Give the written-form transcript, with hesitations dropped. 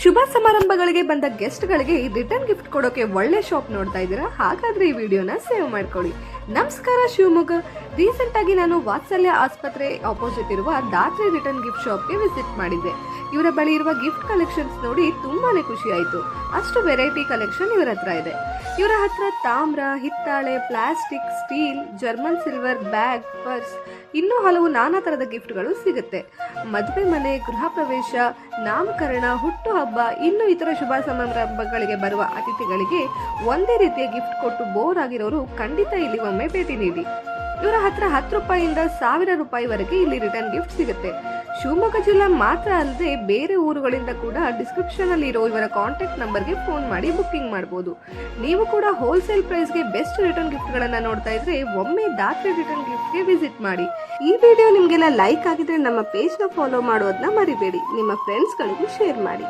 ಶುಭ ಸಮಾರಂಭಗಳಿಗೆ ಬಂದ ಗೆಸ್ಟ್ಗಳಿಗೆ return gift ಕೊಡೋಕೆ ಒಳ್ಳೆ ಶಾಪ್ ನೋಡ್ತಾ ಇದ್ದೀರಾ? ಹಾಗಾದ್ರೆ ಈ ವಿಡಿಯೋನ ಸೇವ್ ಮಾಡ್ಕೊಳ್ಳಿ. ನಮಸ್ಕಾರ ಶಿವಮೊಗ್ಗ. ರೀಸೆಂಟ್ ಆಗಿ ನಾನು ವಾತ್ಸಲ್ಯ ಆಸ್ಪತ್ರೆ ಆಪೋಸಿಟ್ ಇರುವ ದಾತ್ರಿ ರಿಟರ್ನ್ ಗಿಫ್ಟ್ ಶಾಪ್ಗೆ ವಿಸಿಟ್ ಮಾಡಿದ್ದೆ. ಇವರ ಬಳಿ ಇರುವ ಗಿಫ್ಟ್ ಕಲೆಕ್ಷನ್ಸ್ ನೋಡಿ ತುಂಬಾನೇ ಖುಷಿ ಆಯಿತು. ಅಷ್ಟು ವೆರೈಟಿ ಕಲೆಕ್ಷನ್ ಇವರ ಹತ್ರ ಇದೆ. ಇವರ ಹತ್ರ ತಾಮ್ರ, ಹಿತ್ತಾಳೆ, plastic, steel, German silver, bag, purse, ಇನ್ನೂ ಹಲವು ನಾನಾ ತರದ ಗಿಫ್ಟ್ಗಳು ಸಿಗುತ್ತೆ. ಮದುವೆ ಮನೆ, ಗೃಹ ಪ್ರವೇಶ, ನಾಮಕರಣ, ಹುಟ್ಟು ಹಬ್ಬ, ಇನ್ನು ಇತರ ಶುಭ ಸಮಾರಂಭಗಳಿಗೆ ಬರುವ ಅತಿಥಿಗಳಿಗೆ ಒಂದೇ ರೀತಿಯ ಗಿಫ್ಟ್ ಕೊಟ್ಟು ಬೋರ್ ಆಗಿರೋರು ಖಂಡಿತ ಇಲ್ಲಿ ಒಮ್ಮೆ ಭೇಟಿ ನೀಡಿ. ಇವರ ಹತ್ರ 10 ರೂಪಾಯಿಯಿಂದ 1000 ರೂಪಾಯಿವರೆಗೆ ಇಲ್ಲಿ ರಿಟರ್ನ್ ಗಿಫ್ಟ್ ಸಿಗುತ್ತೆ. ಶಿವಮೊಗ್ಗ ಜಿಲ್ಲಾ ಮಾತ್ರ ಅಲ್ಲದೆ ಬೇರೆ ಊರುಗಳಿಂದ ಕೂಡ ಡಿಸ್ಕ್ರಿಪ್ಷನ್ ಅಲ್ಲಿ ಇರೋ ಇವರ ಕಾಂಟ್ಯಾಕ್ಟ್ ನಂಬರ್ಗೆ ಫೋನ್ ಮಾಡಿ ಬುಕ್ಕಿಂಗ್ ಮಾಡಬಹುದು. ನೀವು ಕೂಡ ಹೋಲ್ಸೇಲ್ ಪ್ರೈಸ್ಗೆ ಬೆಸ್ಟ್ ರಿಟರ್ನ್ ಗಿಫ್ಟ್ ಗಳನ್ನ ನೋಡ್ತಾ ಇದ್ರೆ ಒಮ್ಮೆ ದಾತ್ರಿ ರಿಟರ್ನ್ ಗಿಫ್ಟ್ಗೆ ವಿಸಿಟ್ ಮಾಡಿ. ಈ ವಿಡಿಯೋ ನಿಮ್ಗೆಲ್ಲ ಲೈಕ್ ಆಗಿದ್ರೆ ನಮ್ಮ ಪೇಜ್ ನ ಫಾಲೋ ಮಾಡೋದನ್ನ ಮರಿಬೇಡಿ. ನಿಮ್ಮ ಫ್ರೆಂಡ್ಸ್ ಗಳಿಗೂ ಶೇರ್ ಮಾಡಿ.